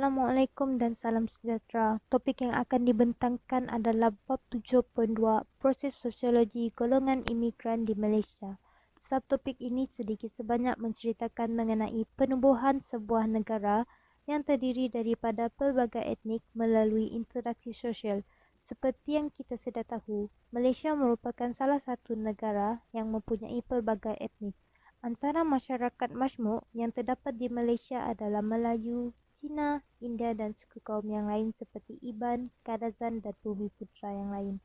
Assalamualaikum dan salam sejahtera. Topik yang akan dibentangkan adalah bab 7.2 Proses Sosiologi Golongan Imigran di Malaysia. Subtopik ini sedikit sebanyak menceritakan mengenai penubuhan sebuah negara yang terdiri daripada pelbagai etnik melalui interaksi sosial. Seperti yang kita sudah tahu, Malaysia merupakan salah satu negara yang mempunyai pelbagai etnik. Antara masyarakat majmuk yang terdapat di Malaysia adalah Melayu, Cina, India dan suku kaum yang lain seperti Iban, Kadazan dan Bumiputera yang lain.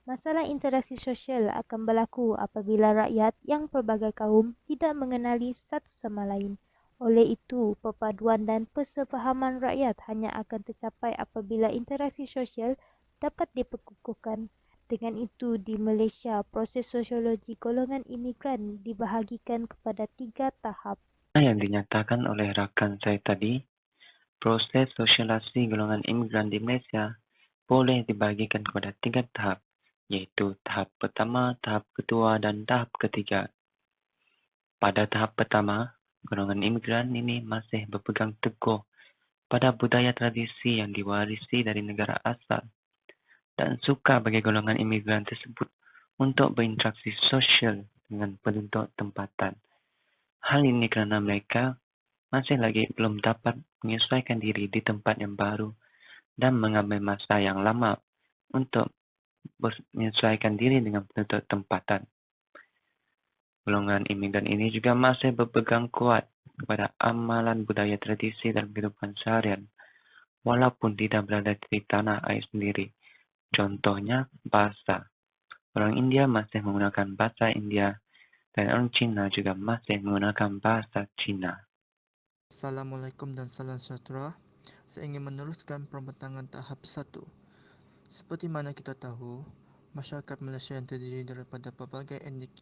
Masalah interaksi sosial akan berlaku apabila rakyat yang pelbagai kaum tidak mengenali satu sama lain. Oleh itu, perpaduan dan persefahaman rakyat hanya akan tercapai apabila interaksi sosial dapat diperkukuhkan. Dengan itu, di Malaysia, proses sosiologi golongan imigran dibahagikan kepada 3 tahap. Yang dinyatakan oleh rakan saya tadi, proses sosialisasi golongan imigran di Malaysia boleh dibagikan kepada 3 tahap, yaitu tahap pertama, tahap kedua, dan tahap ketiga. Pada tahap pertama, golongan imigran ini masih berpegang teguh pada budaya tradisi yang diwarisi dari negara asal dan suka bagi golongan imigran tersebut untuk berinteraksi sosial dengan penduduk tempatan. Hal ini kerana mereka masih lagi belum dapat menyesuaikan diri di tempat yang baru dan mengambil masa yang lama untuk menyesuaikan diri dengan penduduk tempatan. Golongan imigran ini juga masih berpegang kuat kepada amalan budaya tradisi dalam kehidupan seharian, walaupun tidak berada di tanah air sendiri. Contohnya, bahasa. Orang India masih menggunakan bahasa India, dan orang Cina juga masih menggunakan bahasa Cina. Assalamualaikum dan salam sejahtera. Saya ingin meneruskan pembentangan tahap 1. Seperti mana kita tahu, masyarakat Malaysia yang terdiri daripada pelbagai etnik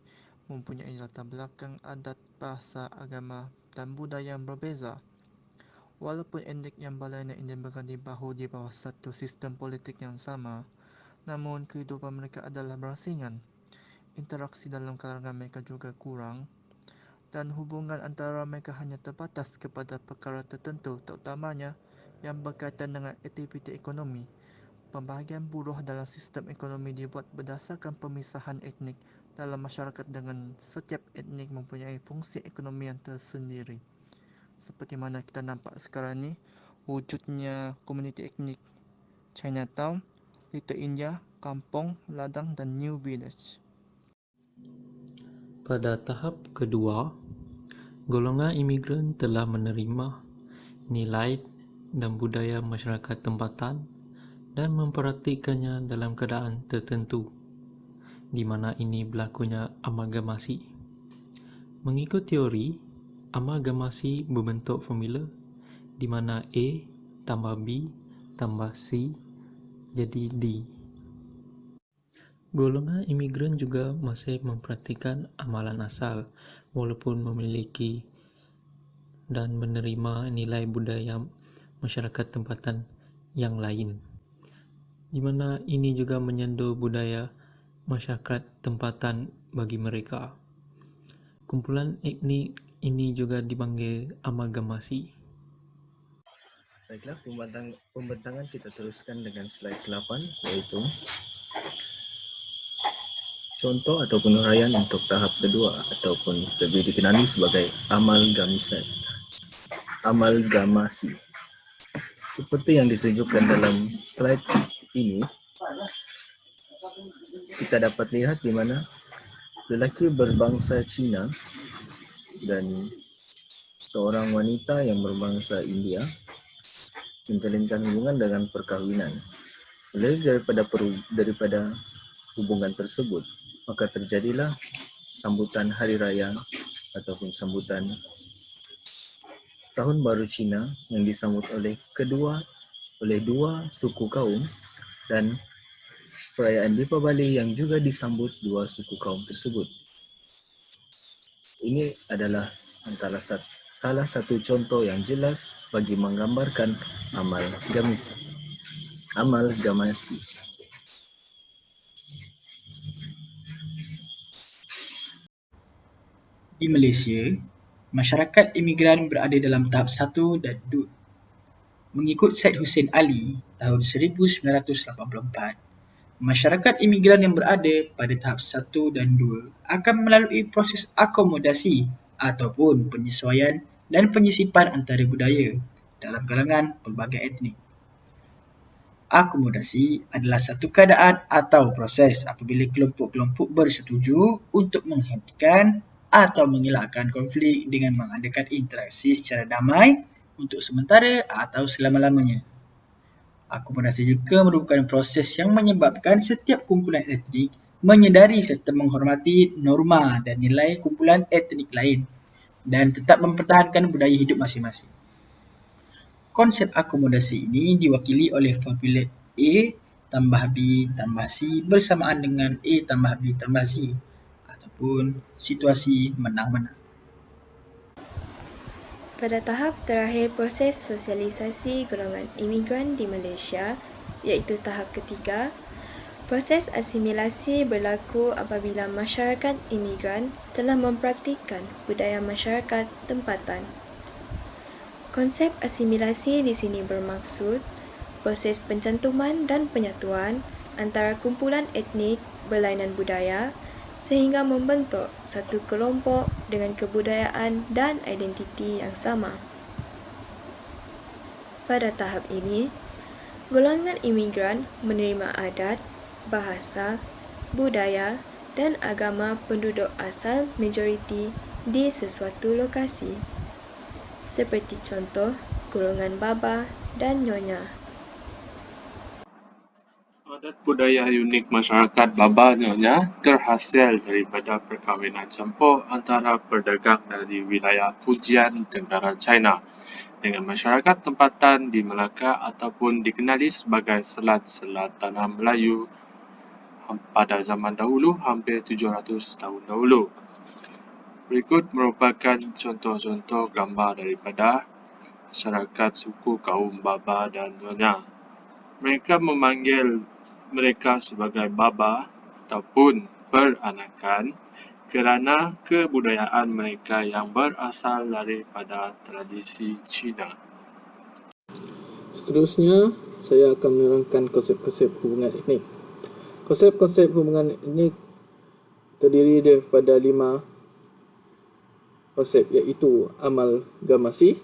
mempunyai latar belakang adat, bahasa, agama dan budaya yang berbeza. Walaupun etnik yang berlainan ini berada bahu di bawah satu sistem politik yang sama, namun kehidupan mereka adalah berasingan. Interaksi dalam kalangan mereka juga kurang dan hubungan antara mereka hanya terbatas kepada perkara tertentu, terutamanya yang berkaitan dengan aktiviti ekonomi. Pembahagian buruh dalam sistem ekonomi dibuat berdasarkan pemisahan etnik dalam masyarakat dengan setiap etnik mempunyai fungsi ekonomi yang tersendiri. Seperti mana kita nampak sekarang ni, wujudnya komuniti etnik Chinatown, Little India, Kampung, Ladang dan New Village. Pada tahap kedua, golongan imigran telah menerima nilai dan budaya masyarakat tempatan dan mempraktikannya dalam keadaan tertentu, di mana ini berlakunya amalgamasi. Mengikut teori, amalgamasi berbentuk formula di mana A tambah B tambah C jadi D. Golongan imigran juga masih mempraktikkan amalan asal walaupun memiliki dan menerima nilai budaya masyarakat tempatan yang lain, di mana ini juga menyentuh budaya masyarakat tempatan bagi mereka. Kumpulan etnik ini juga dipanggil amalgamasi. Baiklah, pembentangan kita teruskan dengan slide 8, yaitu contoh ataupun huraian untuk tahap kedua ataupun lebih dikenali sebagai amalgamasi. Seperti yang ditunjukkan dalam slide ini, kita dapat lihat di mana lelaki berbangsa Cina dan seorang wanita yang berbangsa India menjalinkan hubungan dengan perkahwinan. Oleh daripada hubungan tersebut, maka terjadilah sambutan hari raya ataupun sambutan Tahun Baru Cina yang disambut oleh dua suku kaum dan perayaan Deepavali yang juga disambut dua suku kaum tersebut. Ini adalah salah satu contoh yang jelas bagi menggambarkan amalgamasi. Di Malaysia, masyarakat imigran berada dalam tahap 1 dan 2. Mengikut Syed Hussein Ali tahun 1984, masyarakat imigran yang berada pada tahap 1 dan 2 akan melalui proses akomodasi ataupun penyesuaian dan penyisipan antara budaya dalam kalangan pelbagai etnik. Akomodasi adalah satu keadaan atau proses apabila kelompok-kelompok bersetuju untuk menghentikan atau mengelakkan konflik dengan mengadakan interaksi secara damai untuk sementara atau selama-lamanya. Akomodasi juga merupakan proses yang menyebabkan setiap kumpulan etnik menyedari serta menghormati norma dan nilai kumpulan etnik lain dan tetap mempertahankan budaya hidup masing-masing. Konsep akomodasi ini diwakili oleh formula A tambah B tambah C bersamaan dengan A tambah B tambah C ataupun situasi menang-menang. Pada tahap terakhir proses sosialisasi golongan imigran di Malaysia, iaitu tahap ketiga, proses asimilasi berlaku apabila masyarakat imigran telah mempraktikkan budaya masyarakat tempatan. Konsep asimilasi di sini bermaksud proses pencantuman dan penyatuan antara kumpulan etnik berlainan budaya sehingga membentuk satu kelompok dengan kebudayaan dan identiti yang sama. Pada tahap ini, golongan imigran menerima adat, bahasa, budaya dan agama penduduk asal majoriti di sesuatu lokasi. Seperti contoh, golongan baba dan nyonya. Adat budaya unik masyarakat Baba Nyonya terhasil daripada perkahwinan campur antara pedagang dari wilayah Fujian, Tenggara China dengan masyarakat tempatan di Melaka ataupun dikenali sebagai Selat-Selat Tanah Melayu pada zaman dahulu hampir 700 tahun dahulu. Berikut merupakan contoh-contoh gambar daripada masyarakat suku kaum Baba dan Nyonya. Mereka memanggil mereka sebagai Baba ataupun peranakan kerana kebudayaan mereka yang berasal daripada tradisi Cina. Seterusnya, saya akan menerangkan konsep-konsep hubungan etnik. Konsep-konsep hubungan etnik terdiri daripada 5 konsep, iaitu amalgamasi,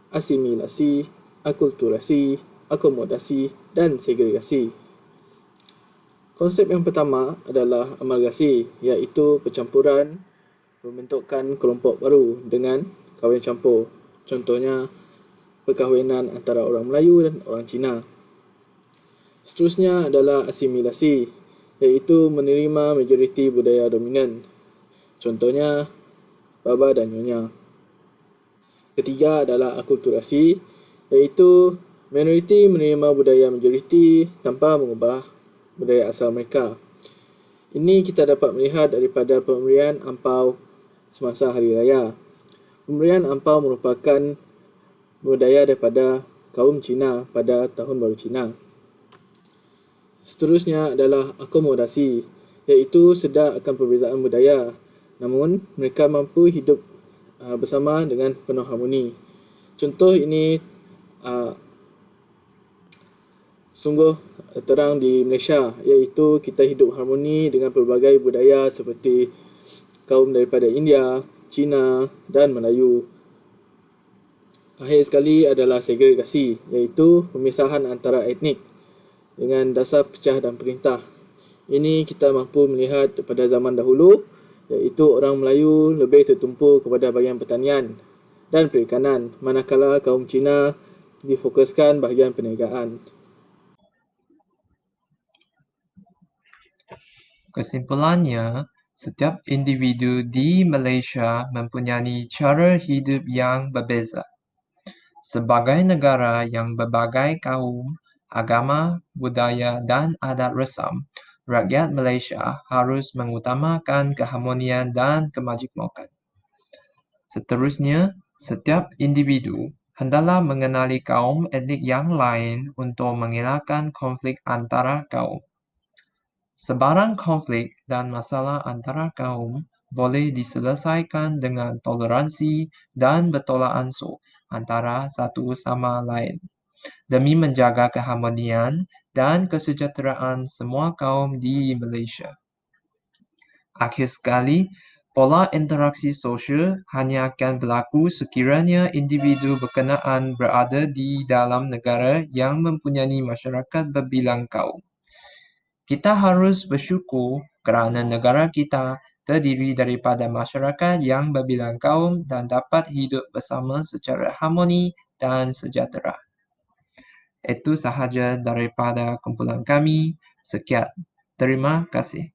asimilasi, akulturasi, akomodasi dan segregasi. Konsep yang pertama adalah amalgamasi, iaitu percampuran pembentukan kelompok baru dengan kahwin campur. Contohnya, perkahwinan antara orang Melayu dan orang Cina. Seterusnya adalah asimilasi, iaitu menerima majoriti budaya dominan. Contohnya, Baba dan Nyonya. Ketiga adalah akulturasi, iaitu minoriti menerima budaya majoriti tanpa mengubah budaya asal mereka. Ini kita dapat melihat daripada pemberian ampau semasa Hari Raya. Pemberian ampau merupakan budaya daripada kaum Cina pada Tahun Baru Cina. Seterusnya adalah akomodasi, iaitu sedar akan perbezaan budaya, namun mereka mampu hidup bersama dengan penuh harmoni. Contoh ini sungguh terang di Malaysia, iaitu kita hidup harmoni dengan pelbagai budaya seperti kaum daripada India, Cina dan Melayu. Akhir sekali adalah segregasi, iaitu pemisahan antara etnik dengan dasar pecah dan perintah. Ini kita mampu melihat pada zaman dahulu, iaitu orang Melayu lebih tertumpu kepada bahagian pertanian dan perikanan, manakala kaum Cina difokuskan bahagian perniagaan. Kesimpulannya, setiap individu di Malaysia mempunyai cara hidup yang berbeza. Sebagai negara yang berbagai kaum, agama, budaya dan adat resam, rakyat Malaysia harus mengutamakan keharmonian dan kemajmukan. Seterusnya, setiap individu hendaklah mengenali kaum etnik yang lain untuk mengelakkan konflik antara kaum. Sebarang konflik dan masalah antara kaum boleh diselesaikan dengan toleransi dan bertolak ansur antara satu sama lain. demi menjaga keharmonian dan kesejahteraan semua kaum di Malaysia. Akhir sekali, pola interaksi sosial hanya akan berlaku sekiranya individu berkenaan berada di dalam negara yang mempunyai masyarakat berbilang kaum. Kita harus bersyukur kerana negara kita terdiri daripada masyarakat yang berbilang kaum dan dapat hidup bersama secara harmoni dan sejahtera. Itu sahaja daripada kumpulan kami. Sekian. Terima kasih.